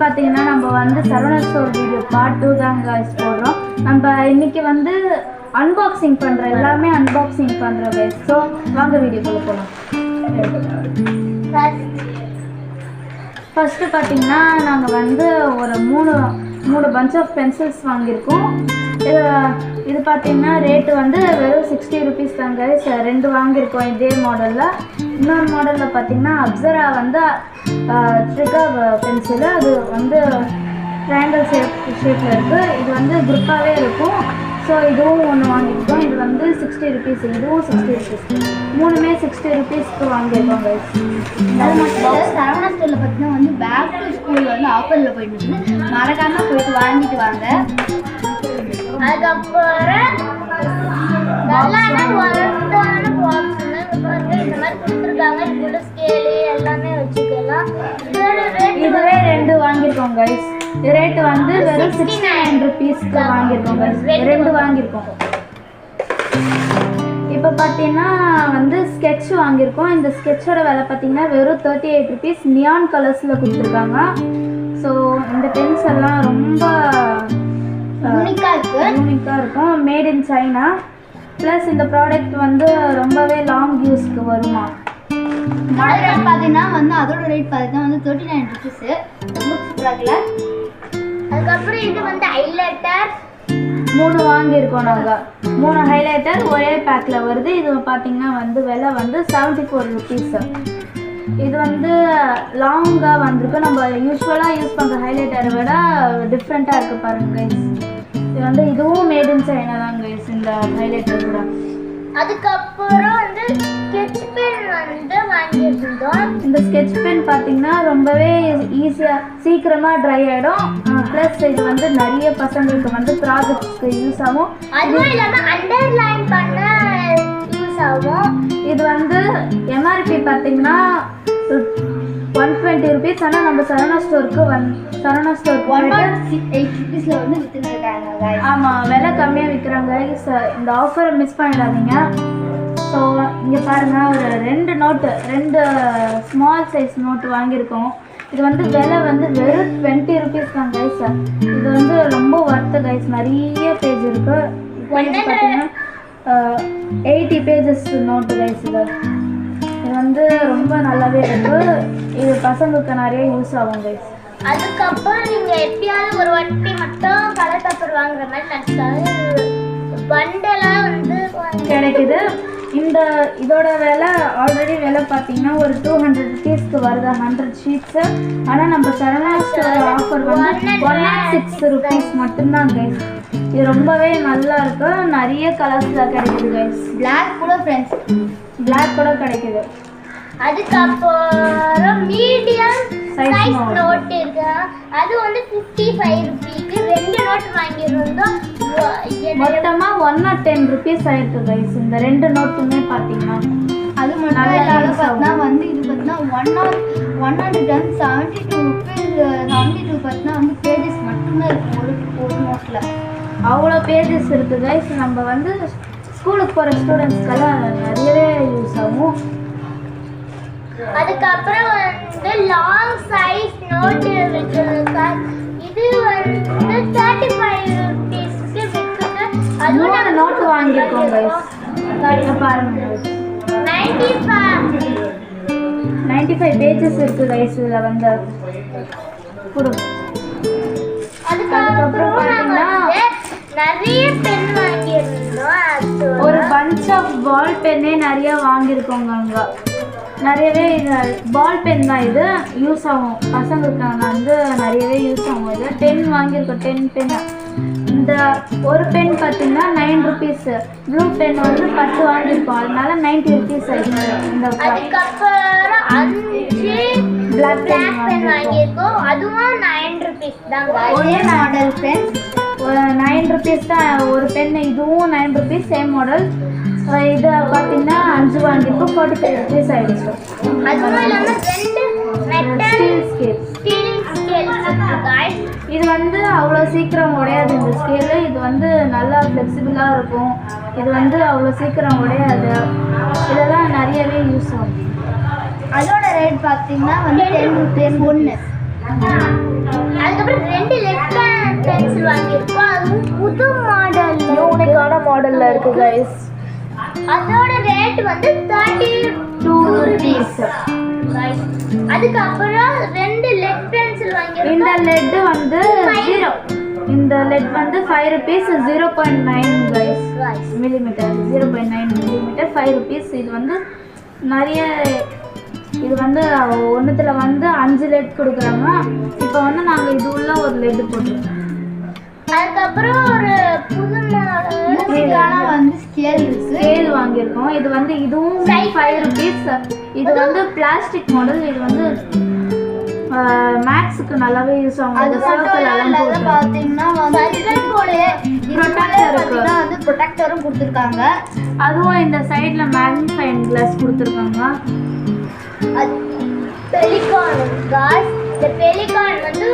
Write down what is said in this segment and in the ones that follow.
பார்த்தீங்கன்னா நம்ம வந்து சரவணா ஸ்டோர் வீடியோ பார்ட் 2 தான் கைஸ் போடுறோம். நம்ம இன்னைக்கு வந்து அன்பாக்சிங் பண்ணுறோம், எல்லாமே அன்பாக்சிங் பண்ணுறோம் கைஸ். ஸோ வாங்க வீடியோக்குள்ள போகலாம். ஃபஸ்ட்டு பார்த்தீங்கன்னா நாங்கள் வந்து ஒரு மூணு பஞ்ச் ஆஃப் பென்சில்ஸ் வாங்கியிருக்கோம். இது பார்த்தீங்கன்னா ரேட்டு வந்து வெறும் 60 rupees தான் கைஸ். 2 வாங்கியிருக்கோம் இதே மாடலில். இன்னொரு மாடலில் பார்த்தீங்கன்னா அப்சரா வந்து ட்ரிகர் பென்சிலு, அது வந்து ட்ரையாங்கிள் ஷேப்பில் இருக்குது. இது வந்து குரூப்பாகவே இருக்கும். ஸோ இதுவும் ஒன்று வாங்கியிருக்கோம். இது வந்து 60 rupees, இதுவும் 60 rupees. மூணுமே 60 rupeesக்கு வாங்கியிருக்கோம் கைஸ். அது மட்டும் சரவணா ஸ்டோரில் பார்த்தீங்கன்னா வந்து பேக் டு ஸ்கூல் வந்து ஆஃபரில் போயிட்டு இருக்குது. மறக்காமல் போயிட்டு வாங்கிட்டு வாங்க. அதுக்கப்புறம் நல்லான ஒர்த்தான பாக்ஸுங்க இந்த மாதிரி கொடுத்துருக்காங்க. இது ஸ்கேலு எல்லாமே வச்சுக்கலாம். இதுவே 2 வாங்கியிருக்கோம் கைஸ். ரேட்டு வந்து வெறும் 69 rupeesக்கு வாங்கியிருக்கோம் கைஸ். 2 வாங்கியிருக்கோம். இப்போ பார்த்தீங்கன்னா வந்து ஸ்கெட்ச் வாங்கியிருக்கோம். இந்த ஸ்கெட்சோட விலை பார்த்தீங்கன்னா வெறும் 38 rupees. நியான் கலர்ஸில் கொடுத்துருக்காங்க. ஸோ இந்த பென்ஸ் எல்லாம் ரொம்ப யூனிக்காக இருக்கும். Made in China. ப்ளஸ் இந்த ப்ராடக்ட் வந்து ரொம்பவே லாங் யூஸ்க்கு வருமா. ரேட் பார்த்தீங்கன்னா வந்து அதோட ரேட் பார்த்தீங்கன்னா வந்து 39 rupees. ரொம்ப சூப்பராக இருக்குல்ல. அதுக்கப்புறம் இது வந்து ஹைலைட்டர் 3 வாங்கியிருக்கோம் நாங்கள். 3 ஹைலைட்டர் ஒரே பேக்கில் வருது. இது பார்த்தீங்கன்னா வந்து விலை வந்து 74 rupees. இது வந்து லாங்காக வந்திருக்கு. நம்ம யூஸ்வலாக யூஸ் பண்ணுற ஹைலைட்டரை விட டிஃப்ரெண்ட்டாக இருக்குது பாருங்க கைஸ். இது வந்து இதுவும் மேட் இன் சைனா தான் கைஸ் இந்த ஹைலைட்டர் கூட. அதுக்கப்புறம் வந்து ஸ்கெட்ச் பென் வந்து வாங்கியிருந்தோம். இந்த ஸ்கெட்ச் பென் பார்த்தீங்கன்னா ரொம்பவே ஈஸியாக சீக்கிரமாக ட்ரை ஆகிடும். ப்ளஸ் இது வந்து நிறைய பசங்களுக்கு வந்து ப்ராஜெக்ட்ஸ்க்கு யூஸ் ஆகும். அதுவும் இல்லாமல் அண்டர்லைன் பண்ண யூஸ் ஆகும். இது வந்து எம்ஆர்பி பார்த்தீங்கன்னா 120 rupees. ஆனால் நம்ம சரவணா ஸ்டோருக்கு 108 rupeesல வந்து விற்றுருக்காங்க. ஆமாம், விலை கம்மியாக விற்கிறாங்க. இந்த ஆஃபரை மிஸ் பண்ணிடாதீங்க. ஸோ இங்கே பாருங்கள், ஒரு 2 ஸ்மால் சைஸ் நோட்டு வாங்கியிருக்கோம். இது வந்து விலை வந்து வெறும் 20 rupees தான் கைஸ். இது வந்து ரொம்ப ஒர்த்து கைஸ். நிறைய பேஜ் இருக்குது. பார்த்தீங்கன்னா 80 pages நோட்டு கைஸ். இது வந்து ரொம்ப நல்லாவே இருக்குது. இது பசங்களுக்கு நிறைய யூஸ் ஆகும் கைஸ். அதுக்கப்புறம் நீங்கள் எப்பயாவது ஒரு வாட்டி மட்டும் கலர் பேப்பர் வாங்குற மாதிரி நினச்சாலும் பண்டலாக வந்து கிடைக்குது. இதோட விலை ஆல்ரெடி விலை பார்த்தீங்கன்னா ஒரு 200 rupeesக்கு வருது 100 sheets. ஆனால் நம்ம சரவணா ஸ்டோர் ஆஃபர் வந்து 106 rupees மட்டும்தான் கைஸ். இது ரொம்பவே நல்லா இருக்கு. நிறைய கலர்ஸில் கிடைக்குது கைஸ். பிளாக் கூட ஃப்ரெண்ட்ஸ், பிளாக் கூட கிடைக்குது. அதுக்கப்புறம் மீடியம் சைஸ் நோட் இருக்கு. அது வந்து 55 rupeesக்கு 2 நோட் வாங்கியிருந்தோம். மொத்தமாக 110 rupees ஆயிருக்கு கைஸ். இந்த 2 நோட்டுமே பார்த்தீங்கன்னா அது மட்டும் இல்லாமல் பார்த்தீங்கன்னா வந்து இது பார்த்தீங்கன்னா 172 rupees 72 பார்த்தீங்கன்னா வந்து பேஜஸ் மட்டும்தான் இருக்குது ஒரு நோட்டில். அவ்வளோ பேஜஸ் இருக்குது கைஸ். நம்ம வந்து ஸ்கூலுக்கு போகிற ஸ்டூடெண்ட்ஸ்க்கெல்லாம் நிறையவே யூஸ் ஆகும். அதுக்கப்புறம் வந்து லாங் சைஸ் நோட்டு விற்கிறது. இது வந்து 35 rupeesக்கு விற்குது. அது 3 நோட்டு வாங்கியிருக்கோம் கைஸ். பாருங்க 95 பேஜஸ் இருக்குது கைஸ். இதில் வந்து அதுக்கப்புறம் பார்த்தீங்கன்னா நிறைய பென் வாங்கியிருந்தோம். ஒரு பஞ்ச் ஆஃப் பால் பென்னே நிறைய வாங்கியிருக்கோங்க. அங்கே நிறையவே இது பால் பென் தான். இது யூஸ் ஆகும் பசங்களுக்கு வந்து நிறையவே யூஸ் ஆகும். இது 10 வாங்கியிருக்கோம். 10 பென். இந்த ஒரு பென் பார்த்தீங்கன்னா 9 rupees. ப்ளூ பென் வந்து 10 வாங்கியிருக்கோம். அதனால 90 rupees ஆயிடுச்சு. இந்த அதுக்கப்புறம் 5 பிளாக் பென் வாங்கியிருக்கோம். அதுவும் 9 rupees தான். ஒரே மாடல் பென் 9 rupees தான் ஒரு பென். இதுவும் 9 rupees சேம் மாடல். இதை பார்த்தீங்கன்னா 5 வாங்கியிருக்கோம். 45 rupees ஆயிடுச்சு. அதுவும் இல்லாமல் 2 ஸ்டீல் ஸ்கேல். இது வந்து அவ்வளோ சீக்கிரம் உடையாது இந்த ஸ்கேலு. இது வந்து நல்லா ஃப்ளெக்சிபிளாக இருக்கும். இது வந்து அவ்வளோ சீக்கிரம் உடையாது. இதெல்லாம் நிறையவே யூஸ் ஆகும். அதோட ரேட் பார்த்தீங்கன்னா வந்து 10 rupees. அதுக்கப்புறம் 2 லெட் பென்சில் வாங்கியிருக்கோம். அதுவும் புது மாடல், யூனிக்கான மாடல்ல இருக்கு கைஸ். அதோட ரேட் வந்து 32 rupees. அதுக்கப்புறம் 2 லெட் பென்சில் வாங்கியிருக்கோம். இந்த லெட் வந்து 0. இந்த லெட் வந்து 5 rupees 0.9 guys millimetre 0.9 millimetre 5 rupees. இது வந்து நிறைய இது வந்து ஒன்றுத்தில் வந்து 5 லெட் கொடுக்குறாங்க. இப்போ வந்து நாங்கள் இது உள்ள ஒரு லெட் போட்டுருக்கோம். அதுக்கப்புறம் ஒரு புது மாடல் வந்து ஸ்கேல் வாங்கியிருக்கோம். இது வந்து இதுவும் 5 rupees. இது வந்து பிளாஸ்டிக் மாடல். இது வந்து மேக்ஸுக்கு நல்லாவே யூஸ் ஆகும். அது மட்டும் பார்த்தீங்கன்னா வந்து ப்ரொடெக்டரும் கொடுத்துருக்காங்க. அதுவும் இந்த சைடில் மேக்னிஃபைங் கிளாஸ் கொடுத்துருக்காங்க. அது பெலிகான் காஸ். இந்த பெலிகான் வந்து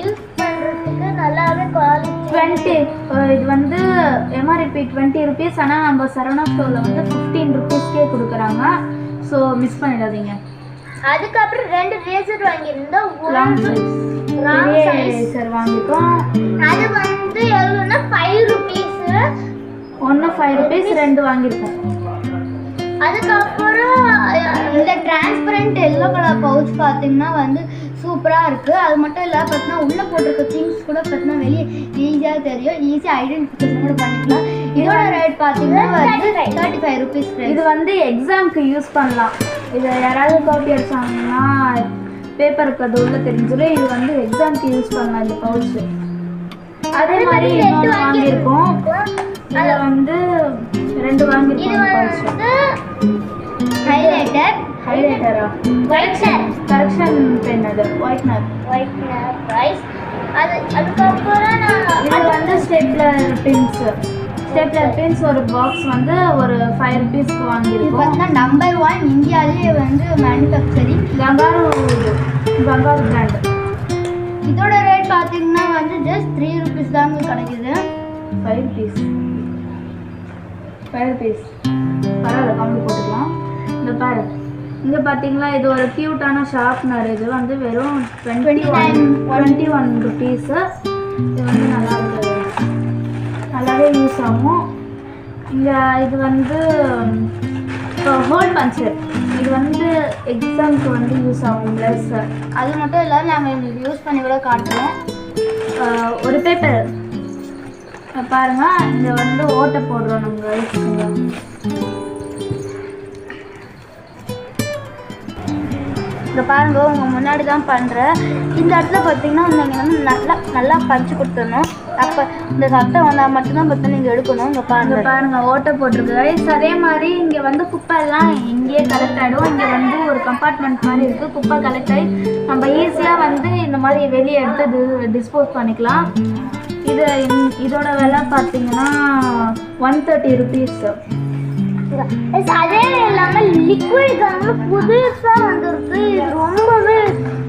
யூஸ் பண்ணுறதுக்கு நல்லாவே குவாலிட்டி 20. இது வந்து எம்ஆர்பி 20 rupees. ஆனால் நம்ம சரவணா ஸ்டோரில் வந்து 15 rupeesக்கே கொடுக்குறாங்க. ஸோ மிஸ் பண்ணிடாதீங்க. அதுக்கப்புறம் 2 ரேசர் வாங்கியிருந்தோம். லாங் ரேசர் வாங்கிட்டோம். அது வந்து எவ்வளோன்னா 5 rupees. ஒன்று 5 rupees 2 வாங்கியிருக்கோம். அதுக்கப்புறம் இந்த டிரான்ஸ்பரண்ட் எல்லோ கலர் பவுச் பார்த்தீங்கன்னா வந்து சூப்பராக இருக்குது. அது மட்டும் இல்லை பார்த்தீங்கன்னா உள்ளே போட்டிருக்க திங்ஸ் கூட பார்த்தீங்கன்னா வெளியே ஈஸியாக தெரியும். ஈஸியாக ஐடென்டிஃபிகேஷன் கூட பண்ணிக்கலாம். இதோட ரேட் பார்த்தீங்கன்னா வந்து 35 rupees. இது வந்து எக்ஸாம்க்கு யூஸ் பண்ணலாம். இதை யாராவது காப்பி அடிச்சாங்கன்னா பேப்பருக்கு அது உள்ள தெரிஞ்சிடும். இது வந்து எக்ஸாம்க்கு யூஸ் பண்ணலாம் இந்த பவுச்சு. அதே மாதிரி இன்னொன்று வாங்கியிருக்கோம். இதில் வந்து 2 வாங்கியிருக்கோம். ஹைலைட்டரா கரெக்ஷன் பென். அது ஒயிட்னர் ரைஸ். அதுக்கப்புறம் இது வந்து ஸ்டேப்லர் பின்ஸ் ஒரு பாக்ஸ் வந்து ஒரு 5 rupeesக்கு வாங்கியிருக்கோம். பார்த்தீங்கன்னா நம்பர் 1 இந்தியாவிலேயே வந்து மேனுஃபேக்சரிங் கங்காரு பிராண்ட். இதோட ரேட் பார்த்தீங்கன்னா வந்து ஜஸ்ட் 3 rupees தாங்க கிடைக்குது. 5 rupees பரவாயில்ல, கம்மி போட்டுக்கலாம். இந்த பாரு, இங்கே பார்த்தீங்களா, இது ஒரு க்யூட்டான ஷார்ப்னர். இது வந்து வெறும் 21 rupees. இது வந்து நல்லாவே யூஸ் ஆகும். இங்கே இது வந்து ஹோல் பஞ்சர். இது வந்து எக்ஸாமுக்கு வந்து யூஸ் ஆகும். ப்ளஸ் அது மட்டும் இல்லாமல் நாங்கள் எங்களுக்கு யூஸ் பண்ணி கூட காட்டுறோம். ஒரு பேப்பர் பாருங்க, இங்கே வந்து ஓட்டை போடுறோம் நாங்கள். இங்கே பாருங்க, உங்கள் முன்னாடி தான் பண்ணுறேன். இந்த இடத்துல பார்த்தீங்கன்னா நீங்கள் வந்து நல்லா பறிச்சு கொடுத்துடணும். அப்போ இந்த சத்தம் வந்தால் மட்டும்தான் பார்த்தா நீங்கள் எடுக்கணும். இங்கே பாருங்க ஓட்டை போட்டிருக்கு. அதே மாதிரி இங்கே வந்து குப்பை எல்லாம் இங்கேயே கலெக்ட் ஆகிடும். இங்கே வந்து ஒரு கம்பார்ட்மெண்ட் மாதிரி இருக்குது. குப்பை கலெக்ட் ஆகி நம்ம ஈஸியாக வந்து இந்த மாதிரி வெளியே எடுத்து டிஸ்போஸ் பண்ணிக்கலாம். இதோட விலை பார்த்தீங்கன்னா 130 rupees. அதே இல்லாமல் லிக்விட் கம்மு புதுசாக வந்துருக்கு. இது ரொம்பவே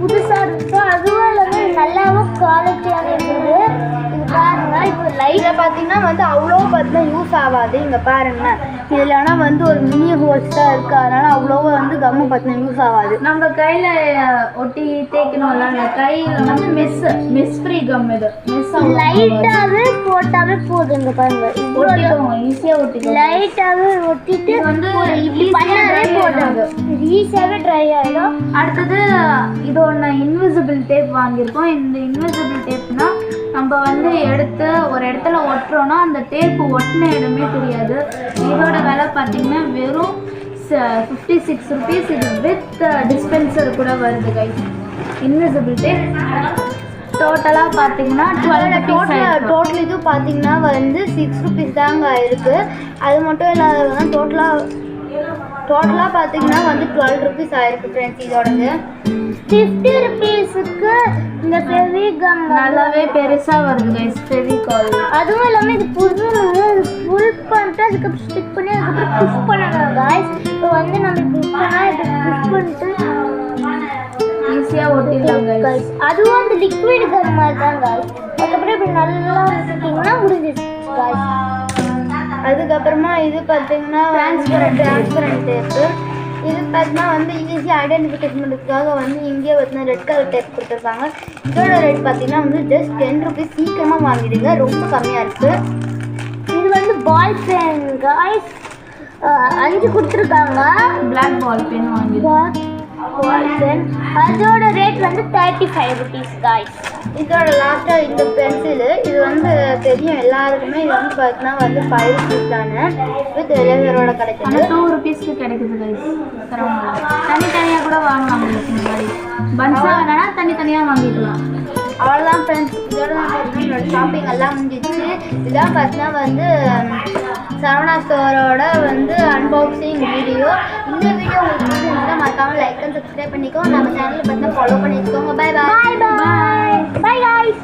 புதுசாக இருக்கு. அதுவும் இல்லாமல் நல்லாவும் குவாலிட்டியாக இருக்குது. இது பாருங்க, இப்போ லைட்டில் பார்த்தீங்கன்னா வந்து அவ்வளோ பார்த்தீங்கன்னா யூஸ் ஆகாது. இங்கே பாருங்க, இதில் ஆனால் வந்து ஒரு மினி ஹோல்ஸ் தான் இருக்குது. அதனால அவ்வளோவா வந்து கம்மு பார்த்தீங்கன்னா யூஸ் ஆகாது. நம்ம கையில் ஒட்டி தேய்க்கணும்ல, அந்த கையில் வந்து மிஸ் ஃப்ரீ கம். இது லைட்டாகவே போட்டாவே போதும். இங்கே பாருங்க, ஒட்டிக்கும், ஈஸியாக ஒட்டிக்கும். லைட்டாகவே ஒட்டிட்டு வந்து இப்படி பண்ணாலே போதும், ஈஸியாகவே ட்ரை ஆகிடும். அடுத்தது இது ஒன்று இன்விசிபிள் டேப் வாங்கியிருக்கோம். இந்த இன்விசிபிள் டேப்னா நம்ம வந்து எடுத்து ஒரு இடத்துல ஒட்டுறோன்னா அந்த டேப்பு ஒட்டின இடமே தெரியாது. இதோட விலை பார்த்தீங்கன்னா வெறும் 56 rupees. இது வித் டிஸ்பென்சர் கூட வருது கைஸ். இன்விசிபிள் டேப் டோட்டலாக பார்த்தீங்கன்னா 12 rupees. டோட்டல் இது பார்த்தீங்கன்னா வந்து 6 rupees தாங்க இருக்குது. அது மட்டும் இல்லாத டோட்டலாக பார்த்தீங்கன்னா வந்து 12 rupees ஆயிருக்கு ஃப்ரெண்ட்ஸ். இதோடது 50 rupeesக்கு இந்த ஃபெவிகம் நல்லாவே பெருசாக வருது கைஸ். ஃபெவிகால் அதுவும் இல்லாமல் இது புது ஃபுல் பண்ணிட்டு அதுக்கப்புறம் ஸ்டிக் பண்ணி அதுக்கப்புறம் புஷ் பண்ணணும் கைஸ். இப்போ வந்து நம்ம புஷ் பண்ணால் இது புஷ் பண்ணிட்டு ஈஸியாக ஒட்டிடலாம் கைஸ். அதுவும் அந்த லிக்விட் கம் மாதிரி தான் கைஸ். அதுக்கப்புறம் இப்படி நல்லா வச்சுட்டிங்கன்னா முடிஞ்சிச்சு கைஸ். அதுக்கப்புறமா இது பார்த்தீங்கன்னா டிரான்ஸ்பரண்ட் டேப்பு. இது பார்த்தீங்கன்னா வந்து ஈஸியாக ஐடென்டிஃபிகேஷன் பண்ணுறதுக்காக வந்து இங்கே பார்த்தீங்கன்னா ரெட் கலர் டேப் கொடுத்துருக்காங்க. இதோட ரேட் பார்த்தீங்கன்னா வந்து ஜஸ்ட் 10 ருபீஸ். சீக்கிரமாக வாங்கிடுங்க, ரொம்ப கம்மியாக இருக்குது. இது வந்து பால் பென் காய்ஸ், 5 கொடுத்துருக்காங்க. பிளாக் பால் பென் வாங்கிடுவோம். பால் பென் அதோட ரேட் வந்து 35 ருபீஸ் காய்ஸ். இதோட லாஸ்ட்டாக இந்த பென்சிலு, இது வந்து தெரியும் எல்லாருக்குமே. இது வந்து பார்த்தீங்கன்னா வந்து 5 ருபீஸ் தானே, வித் எரேசரோட கிடைக்குது. 2 ருபீஸ்க்கு கிடைக்குது கைஸ். தனித்தனியாக கூட வாங்கலாம். உங்களுக்கு இந்த மாதிரி பன்ஸாக வேணா தனித்தனியாக வாங்கிக்கலாம். அவ்வளோதான் ஃப்ரெண்ட்ஸ், இதோட தான் பார்த்தீங்கன்னா என்னோட ஷாப்பிங் எல்லாம் முடிஞ்சிச்சு. இதான் பார்த்தீங்கன்னா வந்து சரவணா ஸ்டோரோட வந்து அன்பாக்சிங் வீடியோ. இந்த வீடியோ உங்களுக்கு பிடிச்சிருந்தா மறக்காம லைக் அண்ட் சப்ஸ்கிரைப் பண்ணிக்கோ. நம்ம சேனலில் பார்த்தீங்கன்னா ஃபாலோ பண்ணி வச்சுக்கோங்க. Bye bye. Bye bye guys.